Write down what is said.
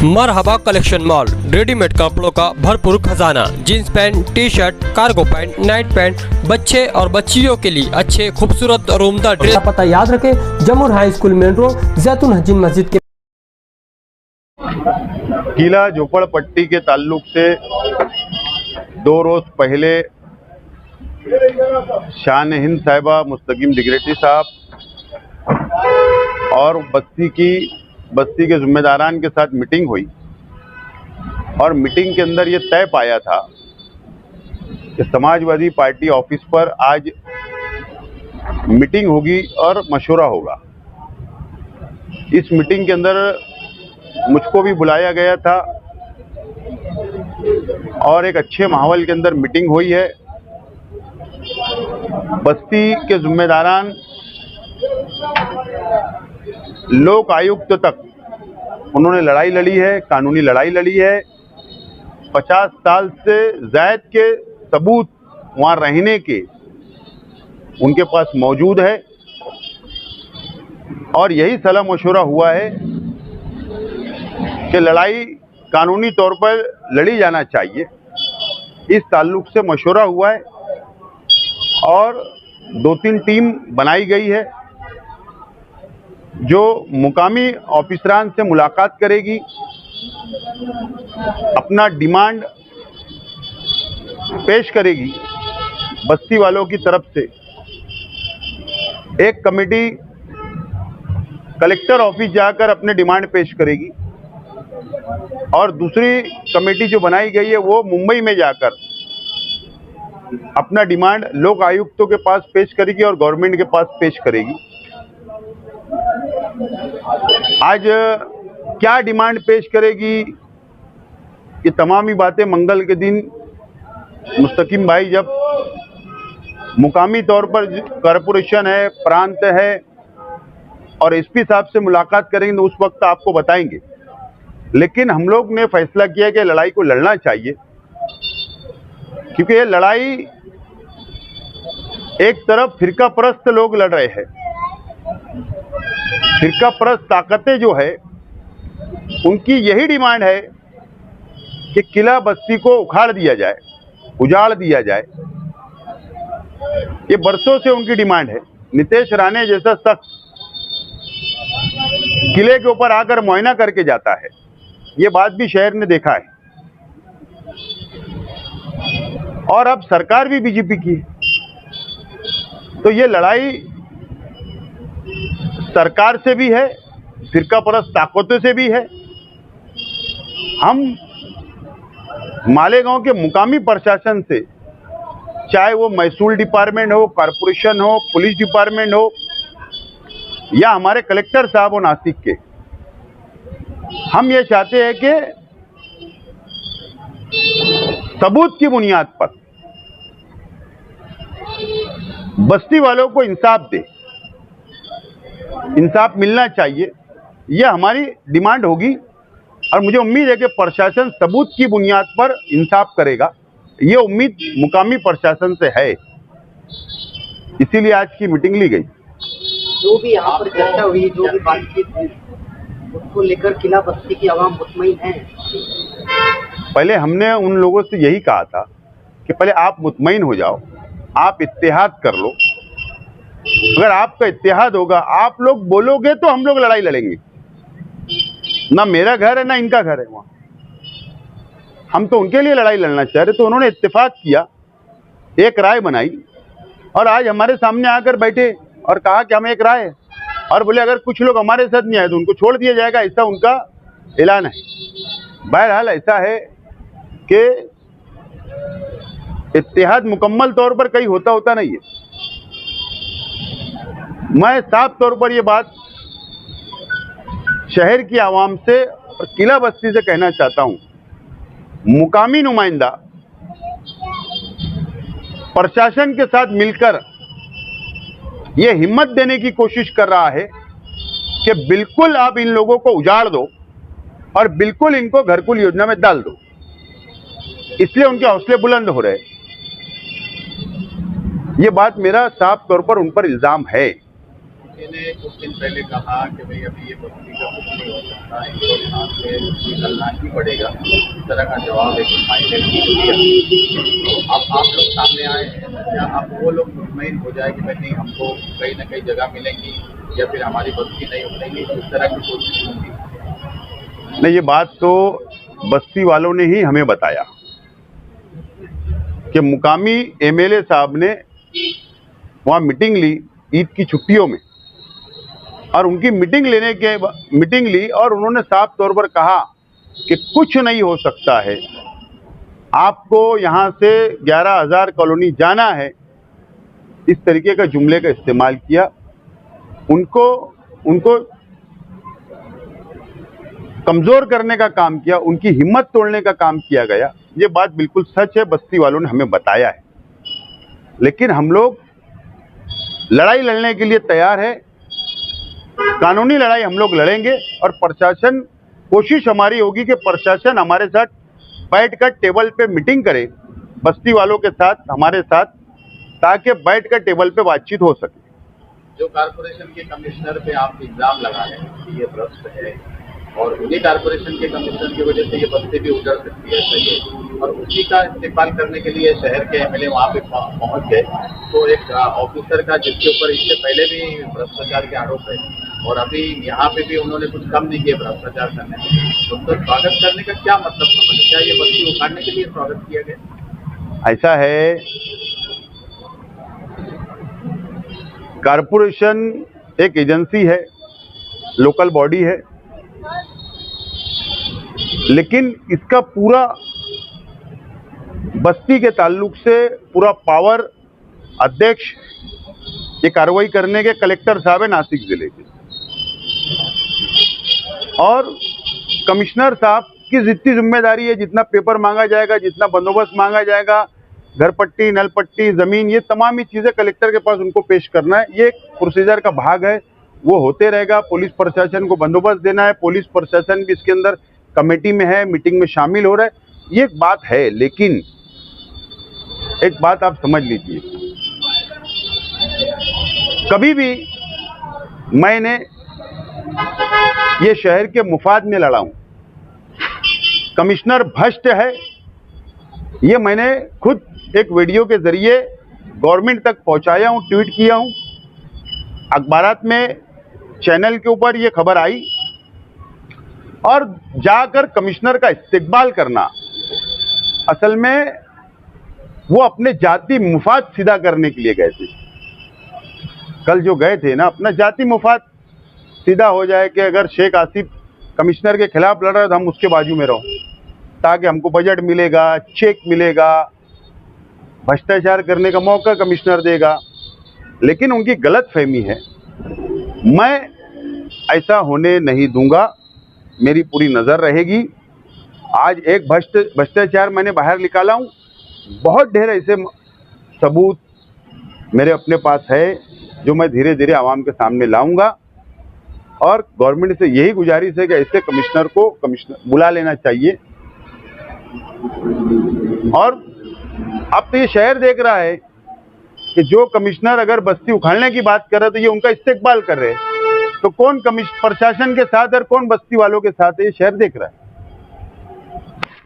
मरहबा collection mall, readymade कपड़ों का भरपूर खजाना, jeans pant, T shirt, cargo pant, night pant, बच्चे और बच्चियों के लिए अच्छे खूबसूरत और उम्दा ड्रेस। पता याद रखें, जमुर हाई स्कूल मेन रोड, जैतून हजीन मस्जिद के। किला झोपड़पट्टी के ताल्लुक से 2 रोज पहले शान हिंद साहिबा मुस्तकीम डिग्रेटी साहब और बस्ती के जिम्मेदारान के साथ मीटिंग हुई और मीटिंग के अंदर ये तय पाया था कि समाजवादी पार्टी ऑफिस पर आज मीटिंग होगी और मशवरा होगा। इस मीटिंग के अंदर मुझको भी बुलाया गया था और एक अच्छे माहौल के अंदर मीटिंग हुई है। बस्ती के जिम्मेदारान लोक आयुक्त तक उन्होंने लड़ाई लड़ी है, कानूनी लड़ाई लड़ी है। 50 साल से ज़ायद के सबूत वहाँ रहने के उनके पास मौजूद है और यही सलाह मशवरा हुआ है कि लड़ाई कानूनी तौर पर लड़ी जाना चाहिए। इस ताल्लुक से मशवरा हुआ है और 2-3 टीम बनाई गई है जो मुकामी ऑफिसरान से मुलाकात करेगी, अपना डिमांड पेश करेगी। बस्ती वालों की तरफ से एक कमेटी कलेक्टर ऑफिस जाकर अपने डिमांड पेश करेगी और दूसरी कमेटी जो बनाई गई है वो मुंबई में जाकर अपना डिमांड लोक आयुक्तों के पास पेश करेगी और गवर्नमेंट के पास पेश करेगी। आज क्या डिमांड पेश करेगी, ये तमाम ही बातें मंगल के दिन मुस्तकीम भाई जब मुकामी तौर पर कॉरपोरेशन है, प्रांत है और एसपी साहब से मुलाकात करेंगे तो उस वक्त आपको बताएंगे। लेकिन हम लोग ने फैसला किया कि लड़ाई को लड़ना चाहिए क्योंकि ये लड़ाई एक तरफ फिरका परस्त लोग लड़ रहे हैं। फिरका परस्त ताकतें जो है उनकी यही डिमांड है कि किला बस्ती को उखाड़ दिया जाए, उजाड़ दिया जाए। ये बरसों से उनकी डिमांड है। नितेश राणे जैसा शख्स किले के ऊपर आकर मुआयना करके जाता है, ये बात भी शहर ने देखा है। और अब सरकार भी बीजेपी की है, तो ये लड़ाई सरकार से भी है, फिरका परस्त ताकतों से भी है। हम मालेगांव के मुकामी प्रशासन से, चाहे वो महसूल डिपार्टमेंट हो, कॉरपोरेशन हो, पुलिस डिपार्टमेंट हो या हमारे कलेक्टर साहब हो नासिक के, हम ये चाहते हैं कि सबूत की बुनियाद पर बस्ती वालों को इंसाफ दे, इंसाफ मिलना चाहिए। यह हमारी डिमांड होगी और मुझे उम्मीद है कि प्रशासन सबूत की बुनियाद पर इंसाफ करेगा। ये उम्मीद मुकामी प्रशासन से है, इसीलिए आज की मीटिंग ली गई। जो भी यहाँ पर चर्चा हुई, जो भी बातचीत हुई, उसको लेकर किला बस्ती की आवाम मुतमईन है। पहले हमने उन लोगों से यही कहा था कि पहले आप मुतमईन हो जाओ, आप इत्तेहाद कर लो। अगर आपका इत्तेहाद होगा, आप लोग बोलोगे तो हम लोग लड़ाई लड़ेंगे। ना मेरा घर है ना इनका घर है वहां, हम तो उनके लिए लड़ाई लड़ना चाह रहे। तो उन्होंने इत्तेफाक किया, एक राय बनाई और आज हमारे सामने आकर बैठे और कहा कि हम एक राय है और बोले अगर कुछ लोग हमारे साथ नहीं आए तो उनको छोड़ दिया जाएगा, ऐसा उनका ऐलान है। बहरहाल ऐसा है कि इत्तेहाद मुकम्मल तौर पर कहीं होता नहीं है। मैं साफ तौर पर यह बात शहर की आवाम से और किला बस्ती से कहना चाहता हूं, मुकामी नुमाइंदा प्रशासन के साथ मिलकर यह हिम्मत देने की कोशिश कर रहा है कि बिल्कुल आप इन लोगों को उजाड़ दो और बिल्कुल इनको घरकुल योजना में डाल दो। इसलिए उनके हौसले बुलंद हो रहे। ये बात मेरा साफ तौर पर उन पर इल्जाम है। जी ने कुछ दिन पहले कहा कि भाई अभी ये बस्ती का कुछ नहीं हो सकता, इनको यहाँ से निकलना ही पड़ेगा, इस तरह का जवाब एक फाइनल दिया। तो अब आप लोग सामने आए हैं, क्या अब वो लोग मुतमईन हो जाए कि भाई नहीं हमको कहीं ना कहीं जगह मिलेंगी या फिर हमारी बस्ती नहीं उठेगी, इस तरह की कोशिश होगी? नहीं, ये बात तो बस्ती वालों ने ही हमें बताया कि मुकामी एमएलए साहब ने वहाँ मीटिंग ली ईद की छुट्टियों में, और उनकी मीटिंग ली और उन्होंने साफ तौर पर कहा कि कुछ नहीं हो सकता है, आपको यहाँ से 11,000 कॉलोनी जाना है। इस तरीके का जुमले का इस्तेमाल किया, उनको कमजोर करने का काम किया, उनकी हिम्मत तोड़ने का काम किया गया। ये बात बिल्कुल सच है, बस्ती वालों ने हमें बताया है। लेकिन हम लोग लड़ाई लड़ने के लिए तैयार है, कानूनी लड़ाई हम लोग लड़ेंगे, और प्रशासन, कोशिश हमारी होगी कि प्रशासन हमारे साथ बैठकर टेबल पे मीटिंग करे, बस्ती वालों के साथ, हमारे साथ, ताकि बैठकर टेबल पे बातचीत हो सके। जो कारपोरेशन के कमिश्नर पे आप इल्जाम लगा रहे हैं कि ये भ्रष्ट है और उन्हीं कारपोरेशन के कमिश्नर की वजह से ये बस्ती भी उजड़ सकती है, सही है, और उसी का इस्तेमाल करने के लिए शहर के एमएलए वहाँ पे पहुँच गए, तो एक ऑफिसर का जिसके ऊपर इससे पहले भी भ्रष्टाचार के आरोप है और अभी यहाँ पे भी उन्होंने कुछ कम नहीं किया भ्रष्टाचार करने में, तो उनका स्वागत करने का क्या मतलब समझ? क्या ये बस्ती उखाड़ने के लिए स्वागत किया गया? ऐसा है, कारपोरेशन एक एजेंसी है, लोकल बॉडी है, लेकिन इसका पूरा बस्ती के ताल्लुक से पूरा पावर अध्यक्ष ये कार्रवाई करने के कलेक्टर साहब है नासिक जिले के, और कमिश्नर साहब की जितनी जिम्मेदारी है, जितना पेपर मांगा जाएगा, जितना बंदोबस्त मांगा जाएगा, घर पट्टी, नल पट्टी, जमीन, ये तमाम ही चीजें कलेक्टर के पास उनको पेश करना है। ये एक प्रोसीजर का भाग है, वो होते रहेगा। पुलिस प्रशासन को बंदोबस्त देना है, पुलिस प्रशासन भी इसके अंदर कमेटी में है, मीटिंग में शामिल हो रहा है, ये एक बात है। लेकिन एक बात आप समझ लीजिए, कभी भी मैंने ये शहर के मुफाद में लड़ा हूं, कमिश्नर भ्रष्ट है, ये मैंने खुद एक वीडियो के जरिए गवर्नमेंट तक पहुंचाया हूं, ट्वीट किया हूं, अखबारात में, चैनल के ऊपर ये खबर आई, और जाकर कमिश्नर का इस्तेकबाल करना, असल में वो अपने जाति मुफाद सीधा करने के लिए गए थे। कल जो गए थे ना, अपना जाति मुफाद सीधा हो जाए कि अगर शेख आसिफ कमिश्नर के खिलाफ लड़ रहा है तो हम उसके बाजू में रहो, ताकि हमको बजट मिलेगा, चेक मिलेगा, भ्रष्टाचार करने का मौका कमिश्नर देगा। लेकिन उनकी गलत फहमी है, मैं ऐसा होने नहीं दूंगा, मेरी पूरी नज़र रहेगी। आज एक भ्रष्टाचार मैंने बाहर निकाला हूँ, बहुत ढेर ऐसे सबूत मेरे अपने पास है जो मैं धीरे धीरे आवाम के सामने लाऊंगा, और गवर्नमेंट से यही गुजारिश है कि ऐसे कमिश्नर को बुला लेना चाहिए। और अब तो ये शहर देख रहा है कि जो कमिश्नर अगर बस्ती उखाड़ने की बात कर रहे तो ये उनका इस्तेकबाल कर रहे हैं, तो कौन प्रशासन के साथ और कौन बस्ती वालों के साथ है, ये शहर देख रहा है।